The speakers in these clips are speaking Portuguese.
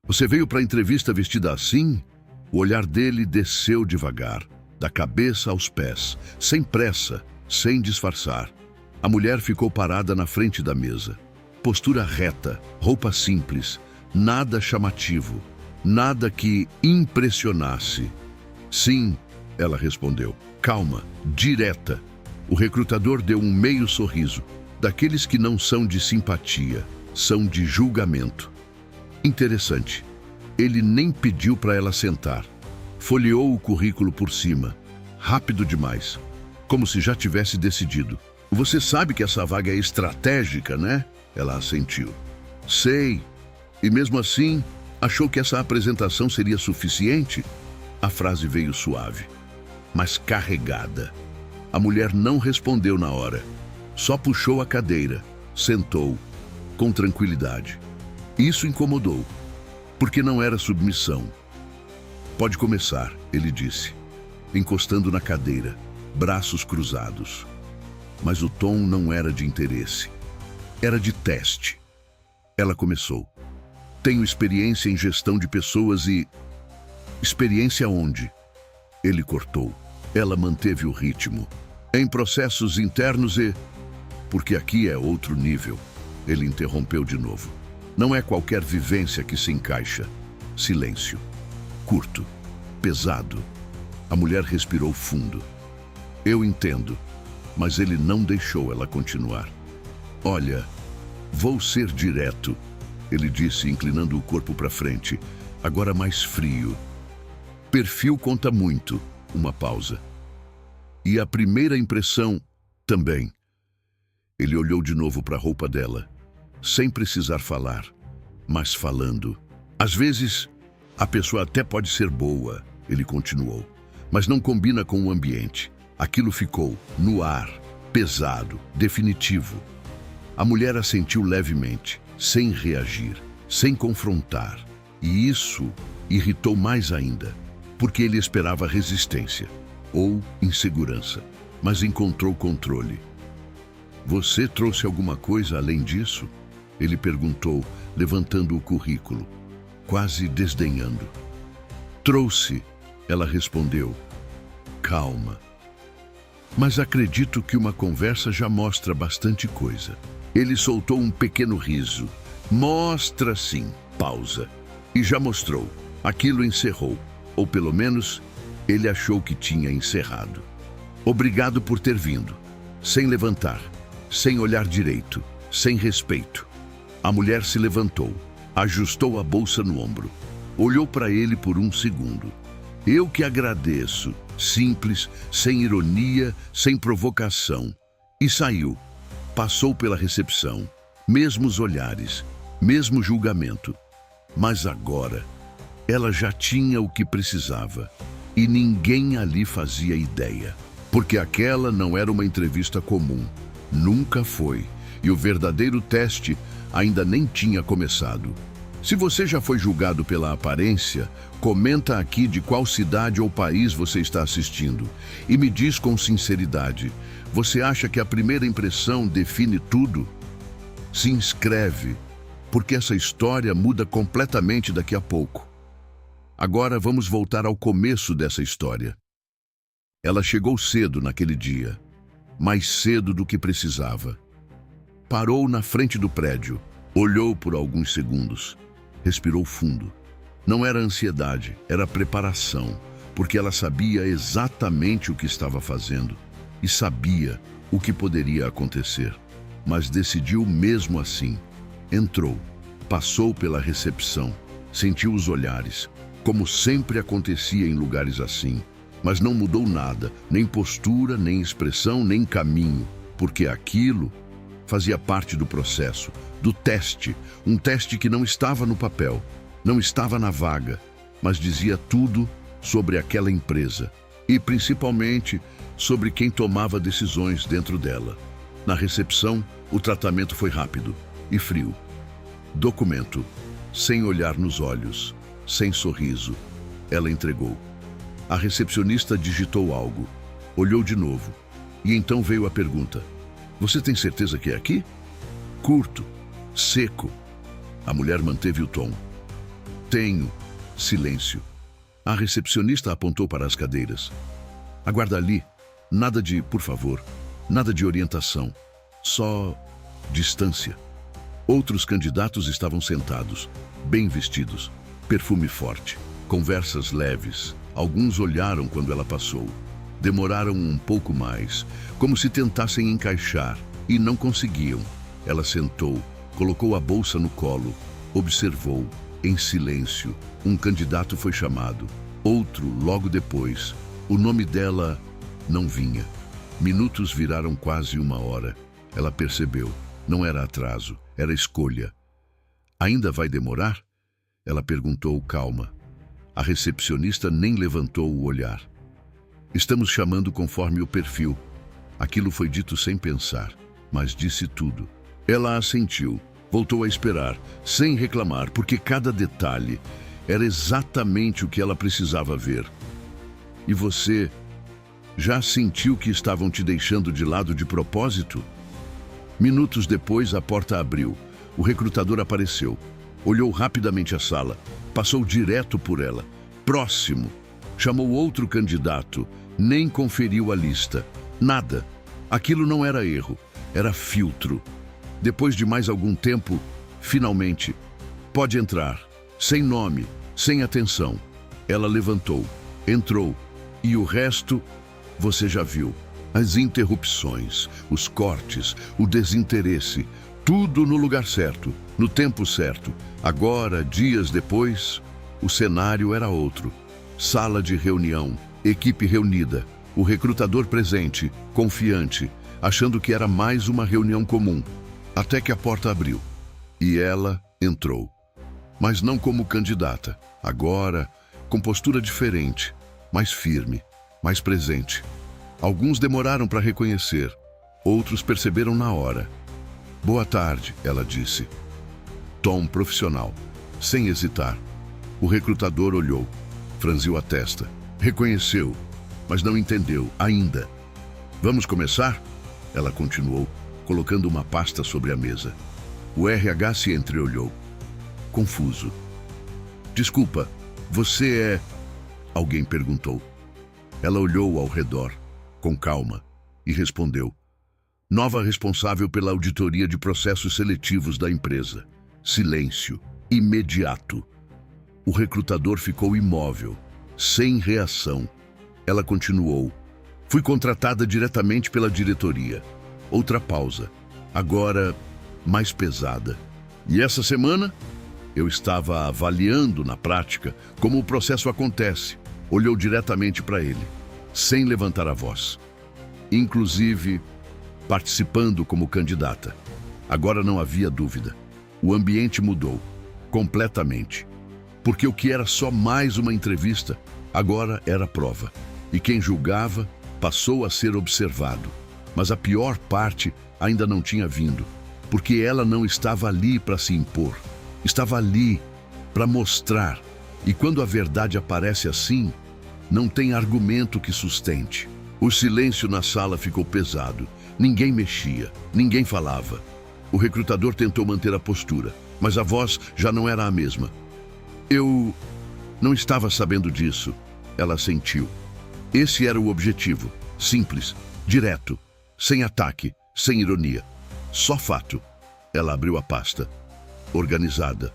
Você veio para a entrevista vestida assim? O olhar dele desceu devagar, da cabeça aos pés, sem pressa, sem disfarçar. A mulher ficou parada na frente da mesa. Postura reta, roupa simples, nada chamativo, nada que impressionasse. Sim, ela respondeu, calma, direta. O recrutador deu um meio sorriso, daqueles que não são de simpatia, são de julgamento. Interessante. Ele nem pediu para ela sentar. Folheou o currículo por cima, rápido demais, como se já tivesse decidido. Você sabe que essa vaga é estratégica, né? Ela assentiu. Sei. E mesmo assim, achou que essa apresentação seria suficiente? A frase veio suave, mas carregada. A mulher não respondeu na hora. Só puxou a cadeira, sentou, com tranquilidade. Isso incomodou, porque não era submissão. Pode começar, ele disse, encostando na cadeira, braços cruzados. Mas o tom não era de interesse. Era de teste. Ela começou. Tenho experiência em gestão de pessoas e... Experiência onde? Ele cortou. Ela manteve o ritmo. Em processos internos e... Porque aqui é outro nível. Ele interrompeu de novo. Não é qualquer vivência que se encaixa. Silêncio. Curto. Pesado. A mulher respirou fundo. Eu entendo. Mas ele não deixou ela continuar. Olha, vou ser direto, ele disse, inclinando o corpo para frente, agora mais frio. Perfil conta muito. Uma pausa. E a primeira impressão também. Ele olhou de novo para a roupa dela, sem precisar falar, mas falando. Às vezes, a pessoa até pode ser boa, ele continuou, mas não combina com o ambiente. Aquilo ficou no ar, pesado, definitivo. A mulher assentiu levemente, sem reagir, sem confrontar. E isso irritou mais ainda, porque ele esperava resistência ou insegurança, mas encontrou controle. Você trouxe alguma coisa além disso? Ele perguntou, levantando o currículo, quase desdenhando. Trouxe, ela respondeu. Calma. Mas acredito que uma conversa já mostra bastante coisa. Ele soltou um pequeno riso. Mostra sim. Pausa. E já mostrou. Aquilo encerrou. Ou pelo menos, ele achou que tinha encerrado. Obrigado por ter vindo. Sem levantar. Sem olhar direito. Sem respeito. A mulher se levantou. Ajustou a bolsa no ombro. Olhou para ele por um segundo. Eu que agradeço. Simples, sem ironia, sem provocação. E saiu. Passou pela recepção. Mesmos olhares, mesmo julgamento. Mas agora, ela já tinha o que precisava. E ninguém ali fazia ideia. Porque aquela não era uma entrevista comum. Nunca foi. E o verdadeiro teste ainda nem tinha começado. Se você já foi julgado pela aparência, comenta aqui de qual cidade ou país você está assistindo. E me diz com sinceridade, você acha que a primeira impressão define tudo? Se inscreve, porque essa história muda completamente daqui a pouco. Agora vamos voltar ao começo dessa história. Ela chegou cedo naquele dia, mais cedo do que precisava. Parou na frente do prédio, olhou por alguns segundos. Respirou fundo. Não era ansiedade, era preparação, porque ela sabia exatamente o que estava fazendo e sabia o que poderia acontecer. Mas decidiu mesmo assim. Entrou, passou pela recepção, sentiu os olhares, como sempre acontecia em lugares assim, mas não mudou nada, nem postura, nem expressão, nem caminho, porque aquilo fazia parte do processo, do teste, um teste que não estava no papel, não estava na vaga, mas dizia tudo sobre aquela empresa e, principalmente, sobre quem tomava decisões dentro dela. Na recepção, o tratamento foi rápido e frio. Documento, sem olhar nos olhos, sem sorriso, ela entregou. A recepcionista digitou algo, olhou de novo, e então veio a pergunta. Você tem certeza que é aqui? Curto, seco. A mulher manteve o tom. Tenho. Silêncio. A recepcionista apontou para as cadeiras. Aguarda ali. Nada de, por favor. Nada de orientação. Só distância. Outros candidatos estavam sentados, bem vestidos, perfume forte, conversas leves. Alguns olharam quando ela passou. Demoraram um pouco mais, como se tentassem encaixar, e não conseguiam. Ela sentou, colocou a bolsa no colo, observou, em silêncio. Um candidato foi chamado, outro logo depois. O nome dela não vinha. Minutos viraram quase 1 hora. Ela percebeu. Não era atraso, era escolha. Ainda vai demorar? Ela perguntou calma. A recepcionista nem levantou o olhar. Estamos chamando conforme o perfil. Aquilo foi dito sem pensar, mas disse tudo. Ela assentiu, voltou a esperar, sem reclamar, porque cada detalhe era exatamente o que ela precisava ver. E você já sentiu que estavam te deixando de lado de propósito? Minutos depois, a porta abriu. O recrutador apareceu. Olhou rapidamente a sala. Passou direto por ela. Próximo. Chamou outro candidato. Nem conferiu a lista. Nada. Aquilo não era erro. Era filtro. Depois de mais algum tempo, finalmente, pode entrar. Sem nome, sem atenção. Ela levantou. Entrou. E o resto, você já viu. As interrupções, os cortes, o desinteresse, tudo no lugar certo, no tempo certo. Agora, dias depois, o cenário era outro. Sala de reunião, equipe reunida, o recrutador presente, confiante, achando que era mais uma reunião comum. Até que a porta abriu. E ela entrou. Mas não como candidata. Agora, com postura diferente, mais firme, mais presente. Alguns demoraram para reconhecer, outros perceberam na hora. Boa tarde, ela disse. Tom profissional, sem hesitar. O recrutador olhou, franziu a testa, reconheceu, mas não entendeu ainda. Vamos começar? Ela continuou, colocando uma pasta sobre a mesa. O RH se entreolhou, confuso. Desculpa, você é... Alguém perguntou. Ela olhou ao redor, com calma, e respondeu. Nova responsável pela auditoria de processos seletivos da empresa. Silêncio, imediato. O recrutador ficou imóvel, sem reação. Ela continuou. Fui contratada diretamente pela diretoria. Outra pausa, agora mais pesada. E essa semana, eu estava avaliando na prática como o processo acontece. Olhou diretamente para ele, sem levantar a voz. Inclusive, participando como candidata. Agora não havia dúvida. O ambiente mudou, completamente. Porque o que era só mais uma entrevista, agora era prova. E quem julgava passou a ser observado. Mas a pior parte ainda não tinha vindo, porque ela não estava ali para se impor. Estava ali para mostrar. E quando a verdade aparece assim, não tem argumento que sustente. O silêncio na sala ficou pesado. Ninguém mexia, ninguém falava. O recrutador tentou manter a postura, mas a voz já não era a mesma. Eu não estava sabendo disso, ela sentiu. Esse era o objetivo, simples, direto, sem ataque, sem ironia. Só fato. Ela abriu a pasta, organizada,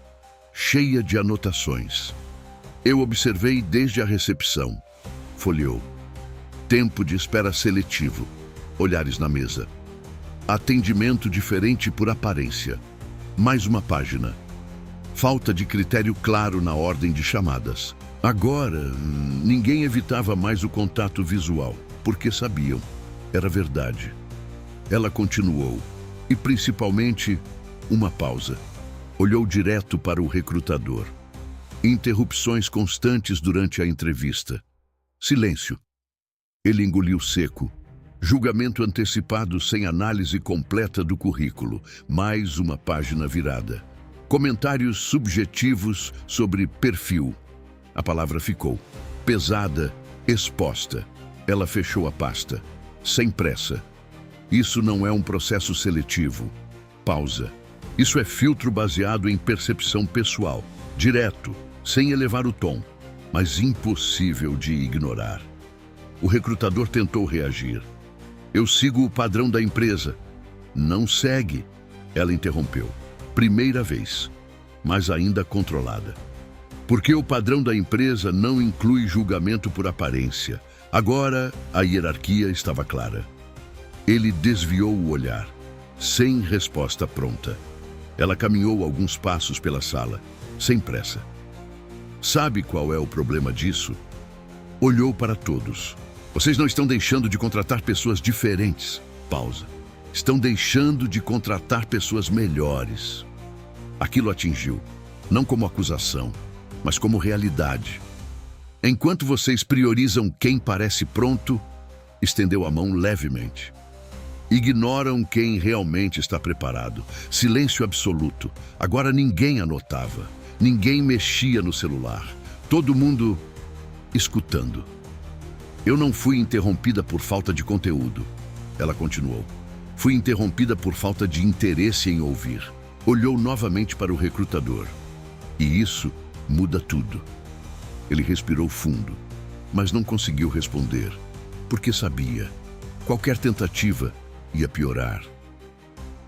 cheia de anotações. Eu observei desde a recepção. Folheou. Tempo de espera seletivo. Olhares na mesa. Atendimento diferente por aparência. Mais uma página. Falta de critério claro na ordem de chamadas. Agora, ninguém evitava mais o contato visual, porque sabiam. Era verdade. Ela continuou. E principalmente, uma pausa. Olhou direto para o recrutador. Interrupções constantes durante a entrevista. Silêncio. Ele engoliu seco. Julgamento antecipado sem análise completa do currículo. Mais uma página virada. Comentários subjetivos sobre perfil. A palavra ficou. Pesada, exposta. Ela fechou a pasta. Sem pressa. Isso não é um processo seletivo. Pausa. Isso é filtro baseado em percepção pessoal. Direto, sem elevar o tom, mas impossível de ignorar. O recrutador tentou reagir. Eu sigo o padrão da empresa. Não segue, ela interrompeu. Primeira vez, mas ainda controlada. Porque o padrão da empresa não inclui julgamento por aparência. Agora, a hierarquia estava clara. Ele desviou o olhar, sem resposta pronta. Ela caminhou alguns passos pela sala, sem pressa. Sabe qual é o problema disso? Olhou para todos. Vocês não estão deixando de contratar pessoas diferentes. Pausa. Estão deixando de contratar pessoas melhores. Aquilo atingiu, não como acusação, mas como realidade. Enquanto vocês priorizam quem parece pronto, estendeu a mão levemente. Ignoram quem realmente está preparado. Silêncio absoluto. Agora ninguém anotava. Ninguém mexia no celular. Todo mundo escutando. Eu não fui interrompida por falta de conteúdo. Ela continuou. Fui interrompida por falta de interesse em ouvir. Olhou novamente para o recrutador. E isso muda tudo. Ele respirou fundo, mas não conseguiu responder, porque sabia. Qualquer tentativa ia piorar.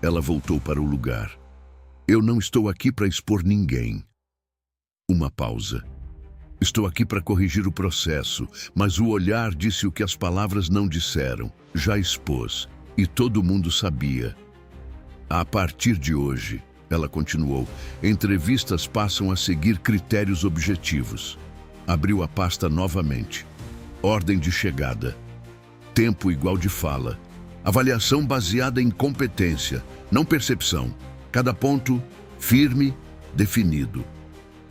Ela voltou para o lugar. Eu não estou aqui para expor ninguém. Uma pausa. Estou aqui para corrigir o processo, mas o olhar disse o que as palavras não disseram. Já expôs, e todo mundo sabia. A partir de hoje, ela continuou, entrevistas passam a seguir critérios objetivos. Abriu a pasta novamente. Ordem de chegada. Tempo igual de fala. Avaliação baseada em competência, não percepção. Cada ponto firme, definido.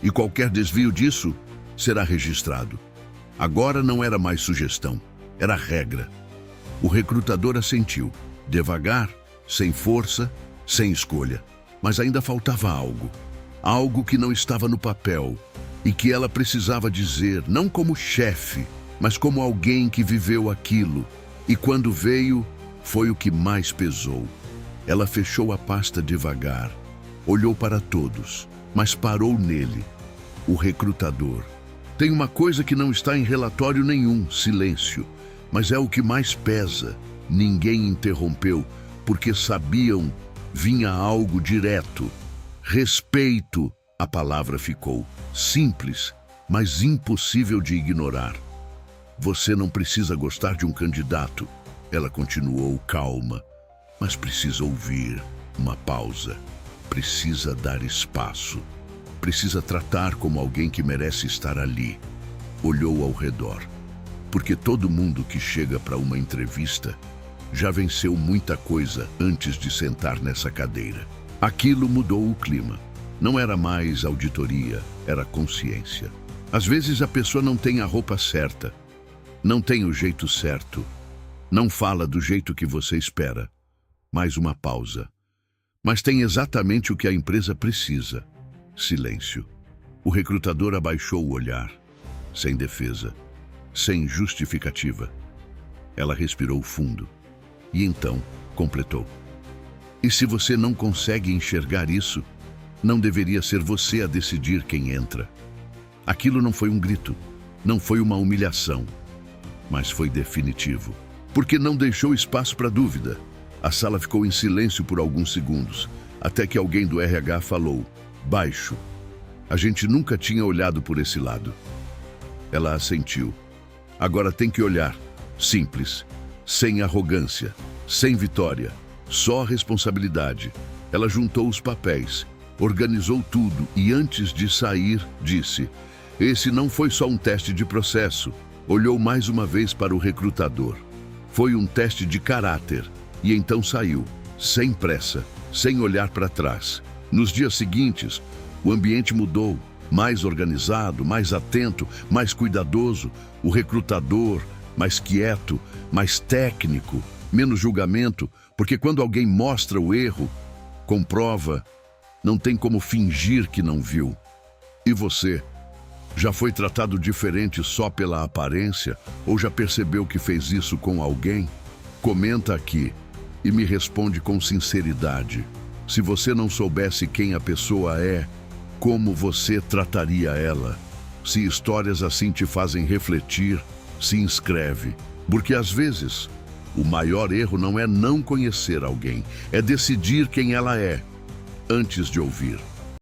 E qualquer desvio disso será registrado. Agora não era mais sugestão, era regra. O recrutador assentiu, devagar, sem força, sem escolha. Mas ainda faltava algo. Algo que não estava no papel e que ela precisava dizer, não como chefe, mas como alguém que viveu aquilo. E quando veio, foi o que mais pesou. Ela fechou a pasta devagar, olhou para todos, mas parou nele, o recrutador. Tem uma coisa que não está em relatório nenhum, silêncio, mas é o que mais pesa. Ninguém interrompeu, porque sabiam, vinha algo direto. Respeito, a palavra ficou. Simples, mas impossível de ignorar. Você não precisa gostar de um candidato, ela continuou calma, mas precisa ouvir. Uma pausa. Precisa dar espaço. Precisa tratar como alguém que merece estar ali. Olhou ao redor. Porque todo mundo que chega para uma entrevista já venceu muita coisa antes de sentar nessa cadeira. Aquilo mudou o clima. Não era mais auditoria, era consciência. Às vezes a pessoa não tem a roupa certa, não tem o jeito certo, não fala do jeito que você espera. Mais uma pausa. Mas tem exatamente o que a empresa precisa. Silêncio. O recrutador abaixou o olhar, sem defesa, sem justificativa. Ela respirou fundo e então completou. E se você não consegue enxergar isso, não deveria ser você a decidir quem entra. Aquilo não foi um grito, não foi uma humilhação, mas foi definitivo, porque não deixou espaço para dúvida. A sala ficou em silêncio por alguns segundos, até que alguém do RH falou, baixo. A gente nunca tinha olhado por esse lado. Ela assentiu. Agora tem que olhar. Simples, sem arrogância, sem vitória, só responsabilidade. Ela juntou os papéis, organizou tudo e antes de sair, disse, esse não foi só um teste de processo. Olhou mais uma vez para o recrutador. Foi um teste de caráter. E então saiu, sem pressa, sem olhar para trás. Nos dias seguintes, o ambiente mudou, mais organizado, mais atento, mais cuidadoso. O recrutador, mais quieto, mais técnico, menos julgamento, porque quando alguém mostra o erro, comprova, não tem como fingir que não viu. E você? Já foi tratado diferente só pela aparência ou já percebeu que fez isso com alguém? Comenta aqui e me responde com sinceridade. Se você não soubesse quem a pessoa é, como você trataria ela? Se histórias assim te fazem refletir, se inscreve. Porque às vezes, o maior erro não é não conhecer alguém, é decidir quem ela é antes de ouvir.